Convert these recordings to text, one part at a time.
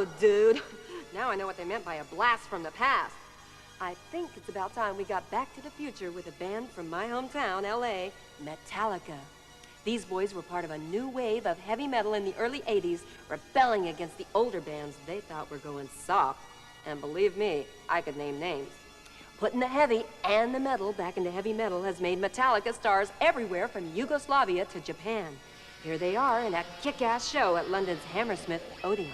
Oh, dude. Now I know what they meant by a blast from the past. I think it's about time we got back to the future with a band from my hometown, L.A., Metallica. These boys were part of a new wave of heavy metal in the early 80s, rebelling against the older bands they thought were going soft. And believe me, I could name names. Putting the heavy and the metal back into heavy metal has made Metallica stars everywhere from Yugoslavia to Japan. Here they are in a kick-ass show at London's Hammersmith Odeon.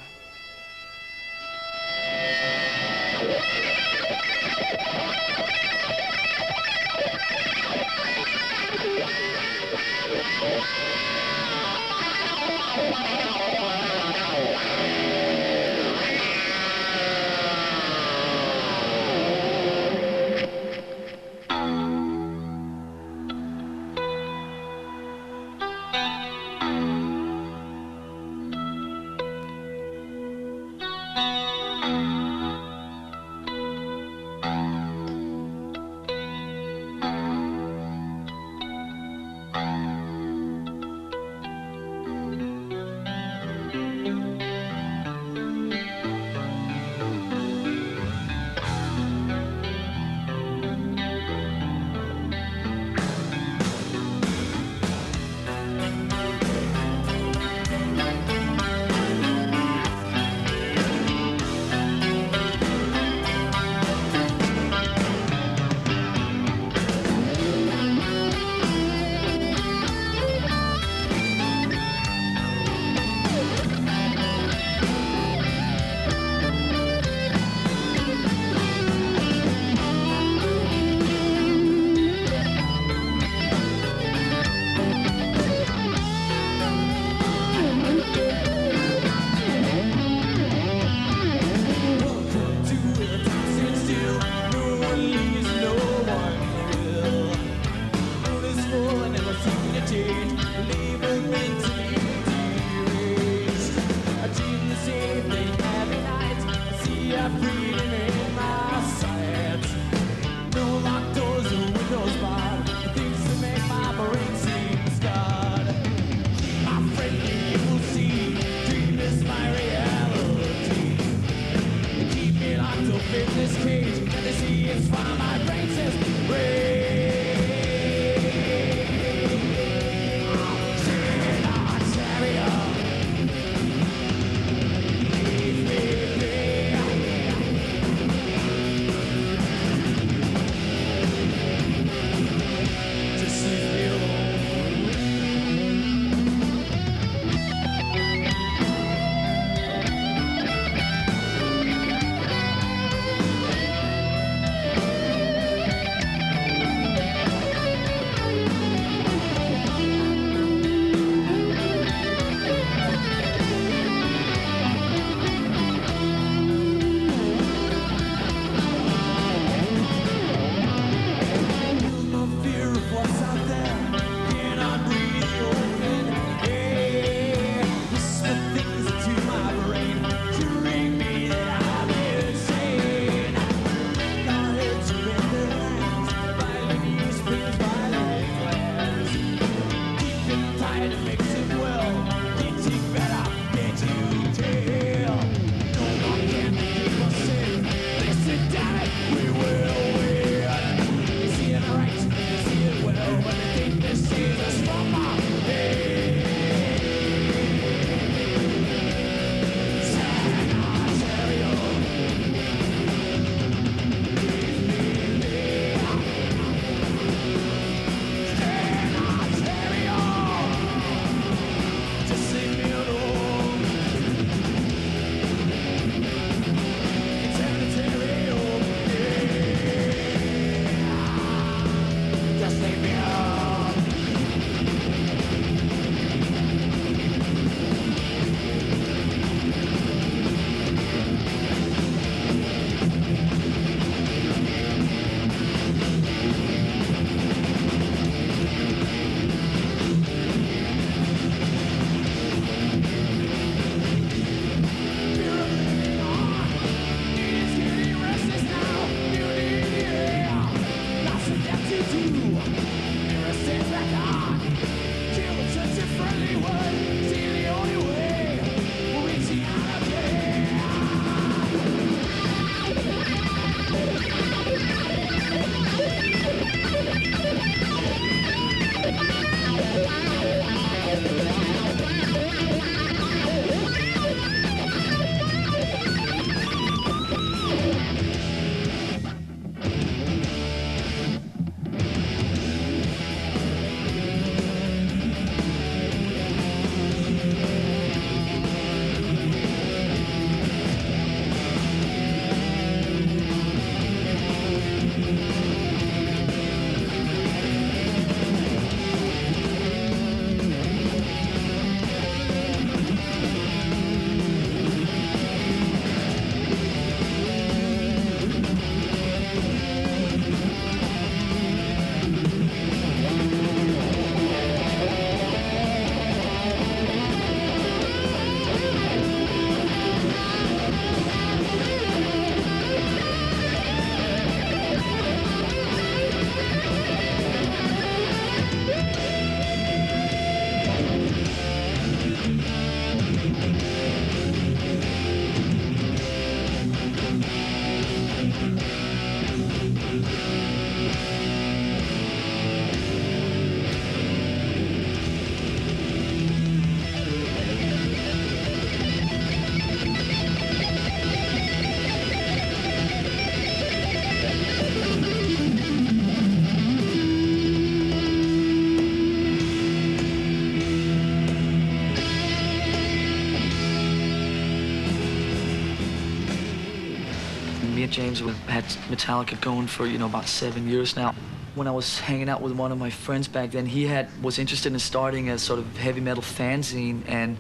Me and James have had Metallica going for, you know, about 7 years now. When I was hanging out with one of my friends back then, he was interested in starting a sort of heavy metal fanzine, and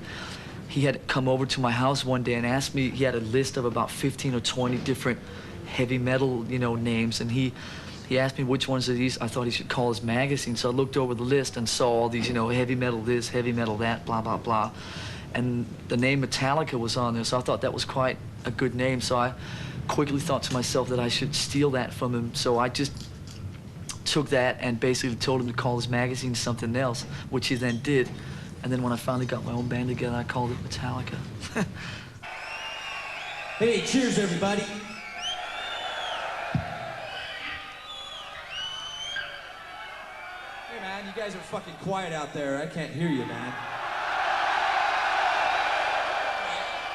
he had come over to my house one day and asked me, he had a list of about 15 or 20 different heavy metal, you know, names, and he asked me which ones of these I thought he should call his magazine. So I looked over the list and saw all these, you know, heavy metal this, heavy metal that, blah, blah, blah. And the name Metallica was on there, so I thought that was quite a good name. So I quickly thought to myself that I should steal that from him. So I just took that and basically told him to call his magazine something else, which he then did. And then when I finally got my own band together, I called it Metallica. Hey, cheers, everybody. Hey, man, you guys are fucking quiet out there. I can't hear you, man.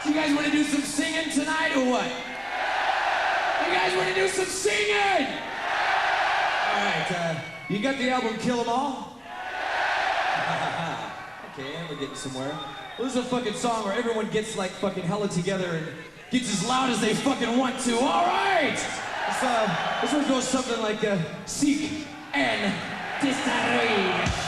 So you guys want to do some singing tonight, or what? You guys want to do some singing? All right, you got the album Kill 'Em All? Okay, we're getting somewhere. Well, this is a fucking song where everyone gets like fucking hella together and gets as loud as they fucking want to. All right! This one goes something like, Seek and Destroy.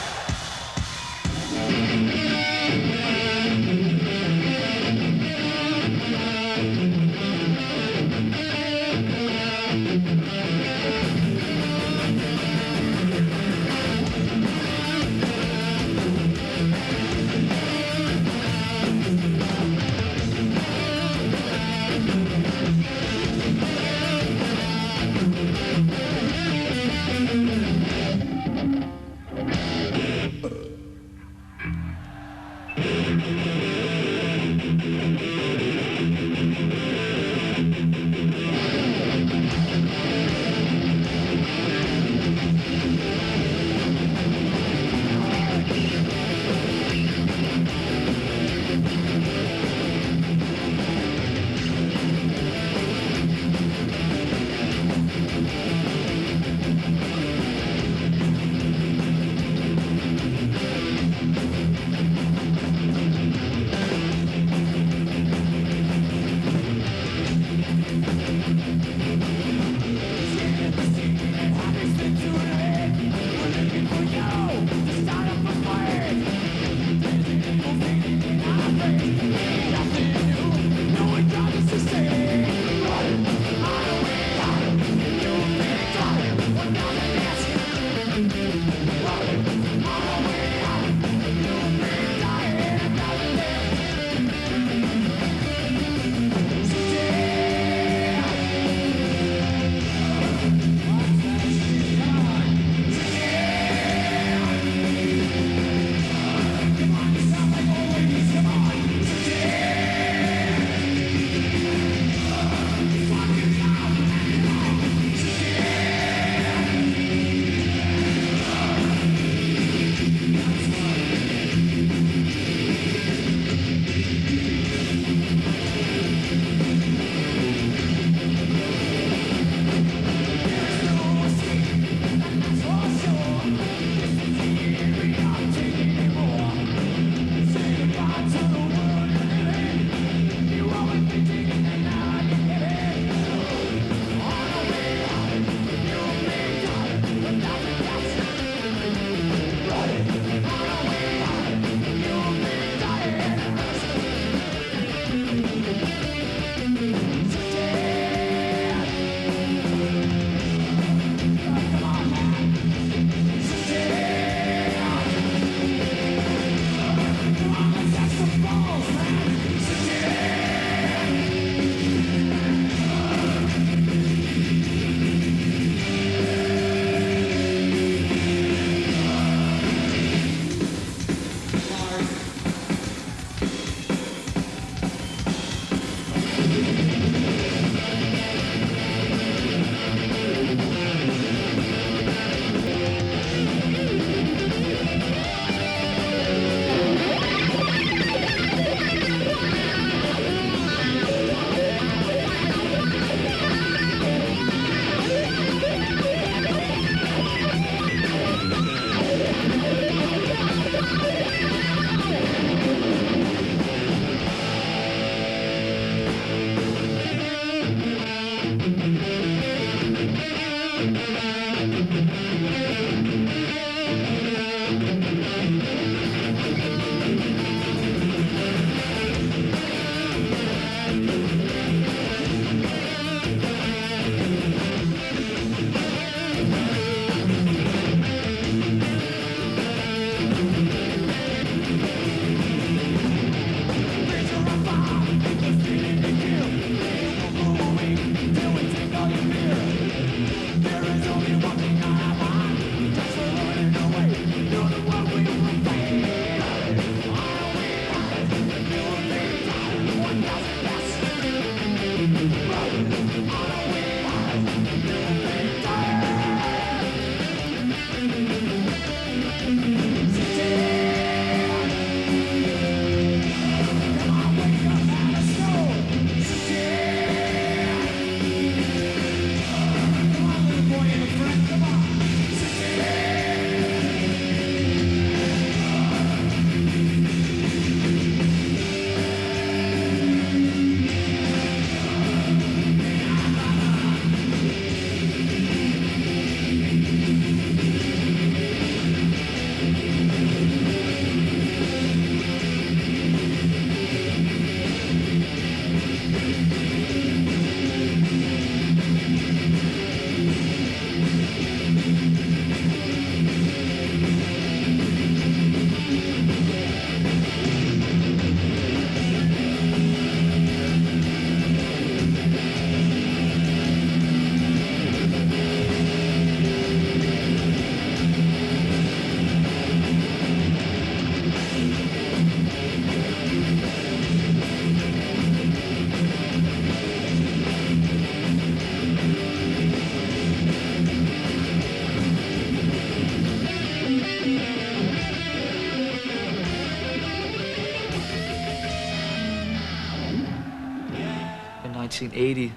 1980,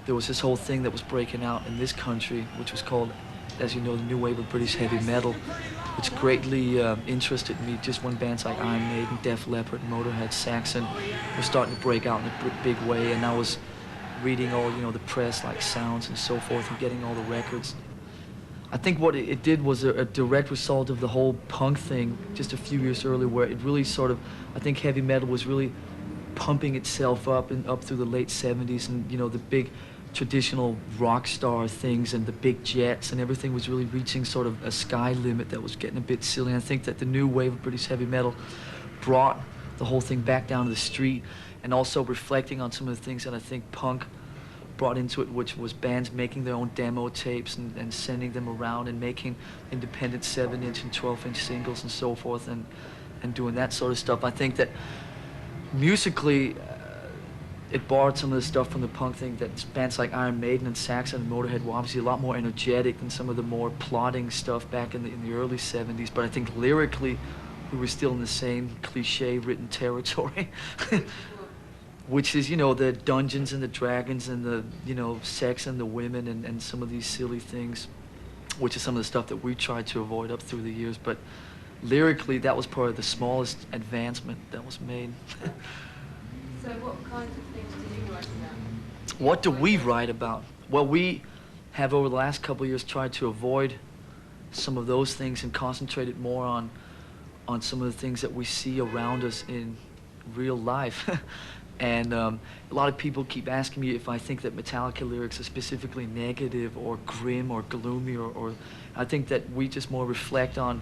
there was this whole thing that was breaking out in this country, which was called, as you know, the new wave of British heavy metal, which greatly interested me just when bands like Iron Maiden, Def Leppard, Motorhead, Saxon were starting to break out in a big way, and I was reading all, you know, the press like Sounds and so forth and getting all the records. I think what it did was a direct result of the whole punk thing just a few years earlier, where it really sort of, I think heavy metal was really pumping itself up and up through the late 70s, and you know, the big traditional rock star things and the big jets and everything was really reaching sort of a sky limit that was getting a bit silly. And I think that the new wave of British heavy metal brought the whole thing back down to the street, and also reflecting on some of the things that I think punk brought into it, which was bands making their own demo tapes and sending them around and making independent 7-inch and 12-inch singles and so forth, and doing that sort of stuff. I think that musically it borrowed some of the stuff from the punk thing, that bands like Iron Maiden and Saxon and Motorhead were obviously a lot more energetic than some of the more plodding stuff back in the early 70s, but I think lyrically we were still in the same cliche written territory. Which is, you know, the Dungeons and the Dragons and the, you know, sex and the women and some of these silly things, which is some of the stuff that we tried to avoid up through the years. But lyrically, that was probably the smallest advancement that was made. So what kinds of things do you write about? What do we write about? Well, we have over the last couple of years tried to avoid some of those things and concentrated more on some of the things that we see around us in real life. And a lot of people keep asking me if I think that Metallica lyrics are specifically negative or grim or gloomy, or I think that we just more reflect on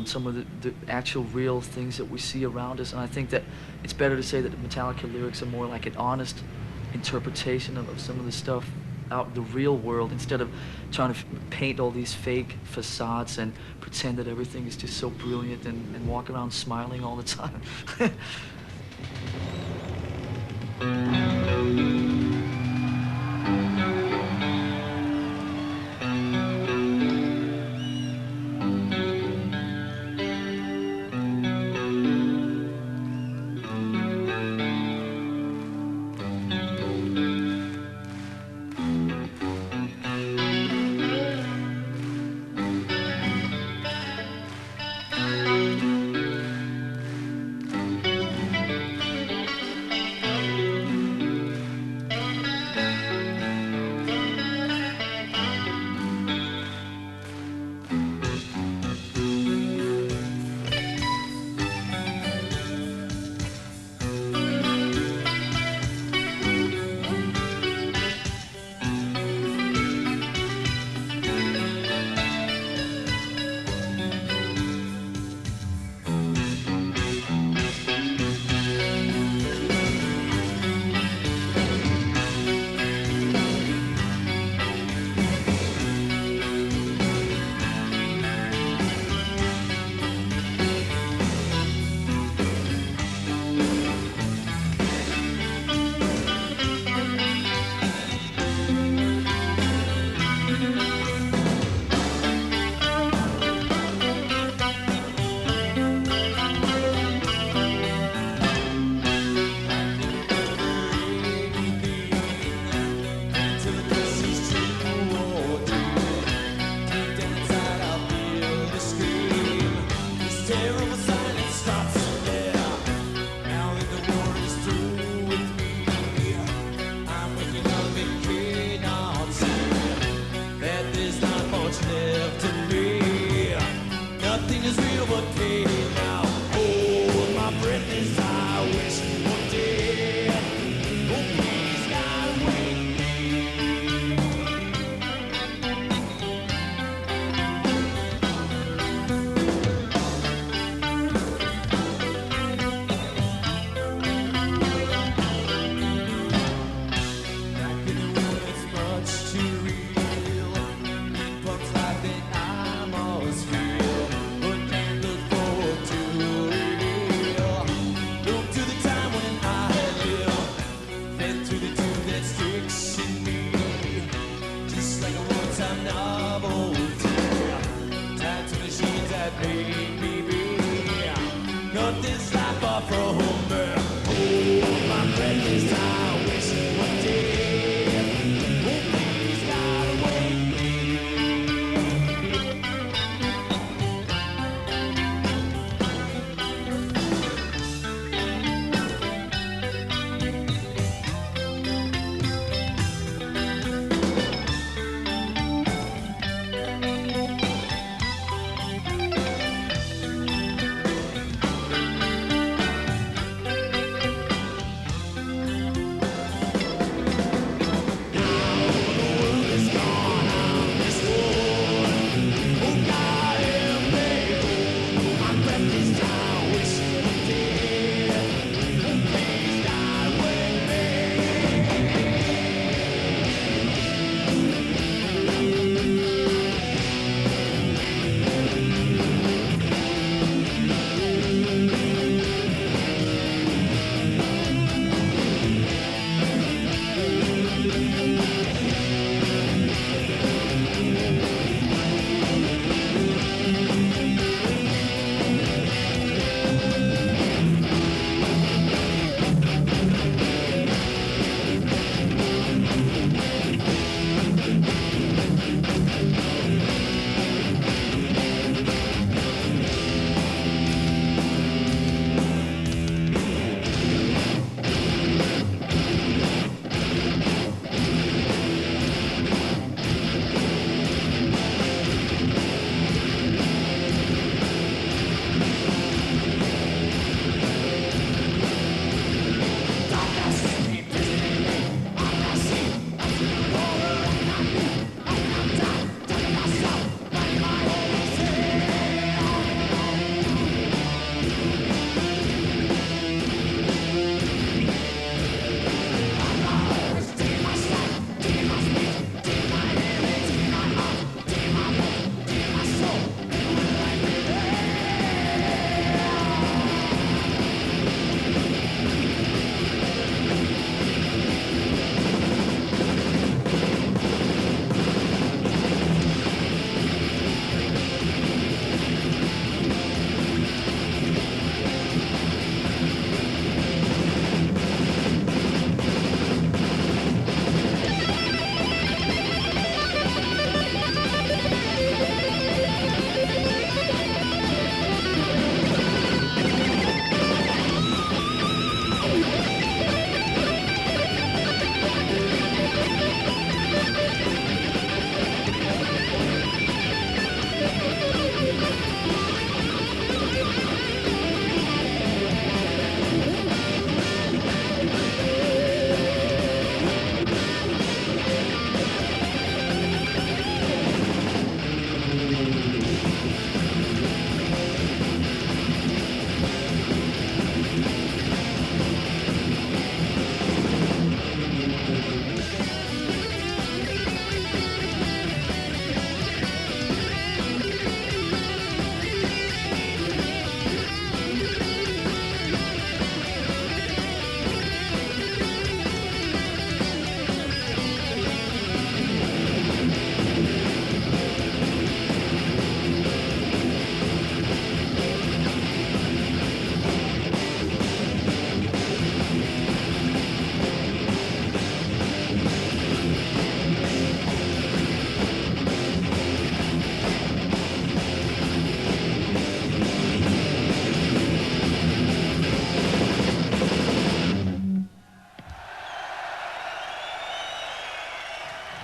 some of the actual real things that we see around us. And I think that it's better to say that the Metallica lyrics are more like an honest interpretation of some of the stuff out in the real world, instead of trying to paint all these fake facades and pretend that everything is just so brilliant and walk around smiling all the time.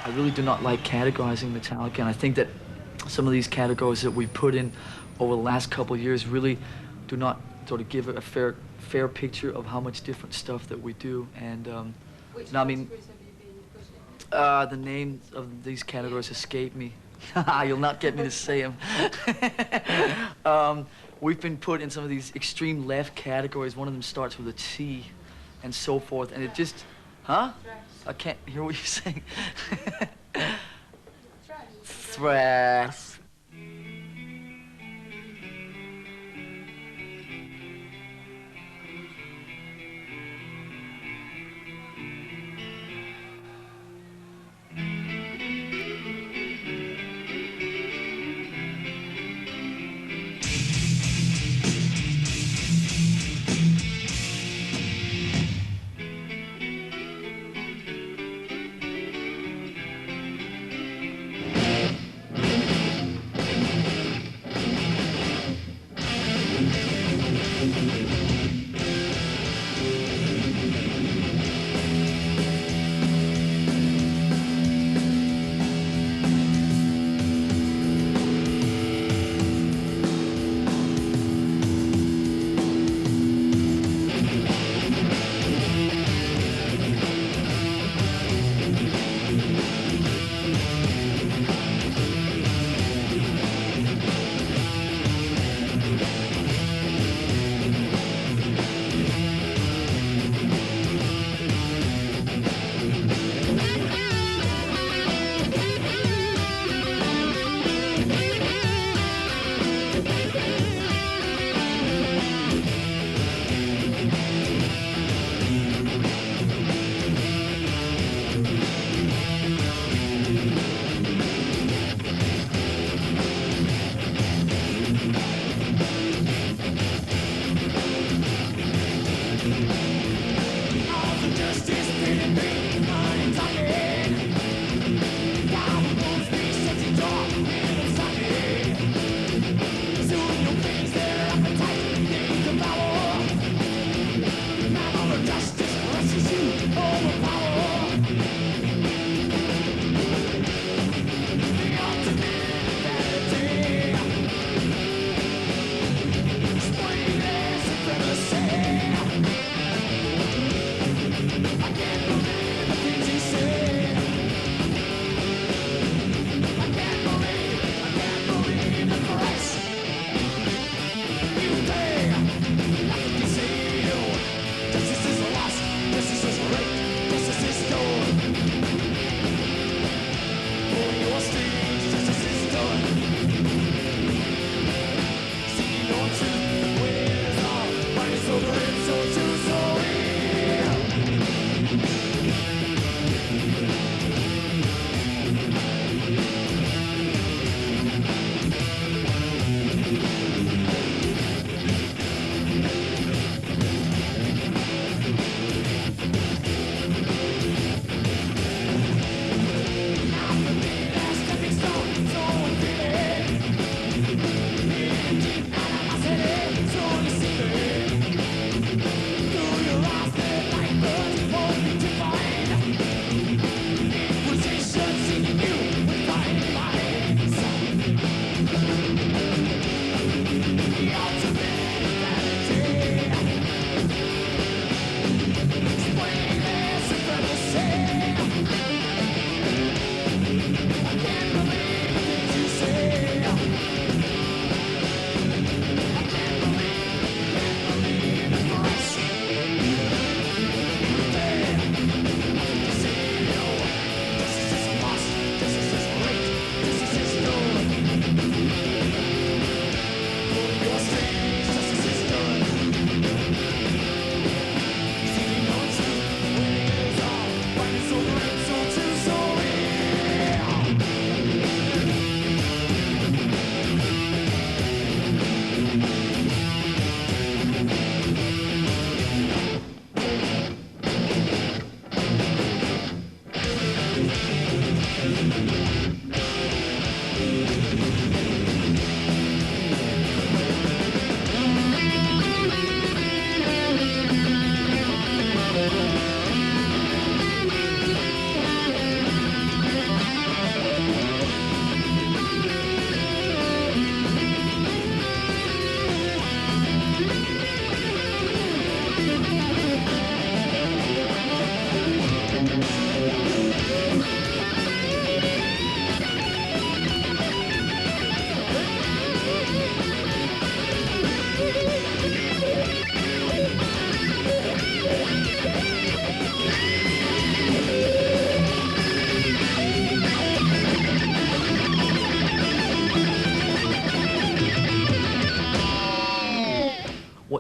I really do not like categorizing Metallica, and I think that some of these categories that we put in over the last couple of years really do not sort of give a fair picture of how much different stuff that we do. And no, I mean, the names of these categories escape me. You'll not get me to say them. We've been put in some of these extreme left categories. One of them starts with a T, and so forth. And it just, huh? I can't hear what you're saying. Thrash.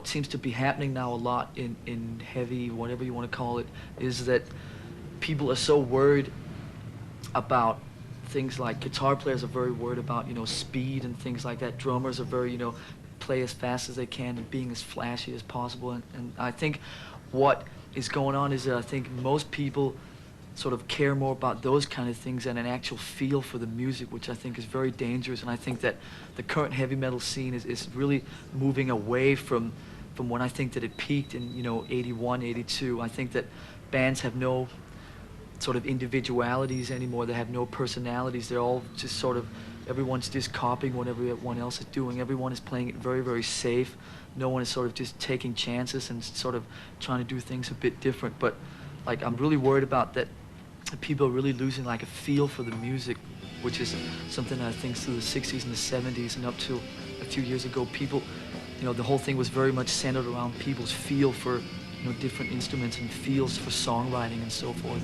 what seems to be happening now a lot in heavy, whatever you want to call it, is that people are so worried about things like guitar players are very worried about, you know, speed and things like that. Drummers are very, you know, play as fast as they can and being as flashy as possible. And I think what is going on is that I think most people sort of care more about those kind of things than an actual feel for the music, which I think is very dangerous. And I think that the current heavy metal scene is really moving away from when I think that it peaked in, you know, 81, 82. I think that bands have no sort of individualities anymore. They have no personalities. They're all just sort of, everyone's just copying what everyone else is doing. Everyone is playing it very, very safe. No one is sort of just taking chances and sort of trying to do things a bit different. But like, I'm really worried about that. People are really losing like a feel for the music, which is something I think through the 60s and the 70s and up to a few years ago, people, you know, the whole thing was very much centered around people's feel for, you know, different instruments and feels for songwriting and so forth.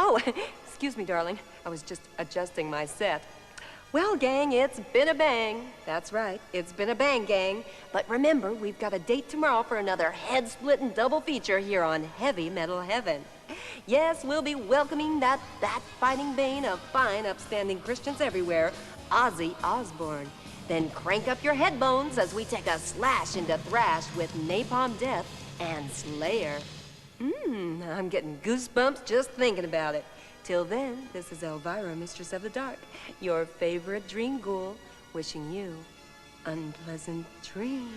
Oh, excuse me, darling. I was just adjusting my set. Well, gang, it's been a bang. That's right, it's been a bang, gang. But remember, we've got a date tomorrow for another head-splitting double feature here on Heavy Metal Heaven. Yes, we'll be welcoming that fighting bane of fine, upstanding Christians everywhere, Ozzy Osbourne. Then crank up your head bones as we take a slash into thrash with Napalm Death and Slayer. I'm getting goosebumps just thinking about it. Till then, this is Elvira, Mistress of the Dark, your favorite dream ghoul, wishing you unpleasant dreams.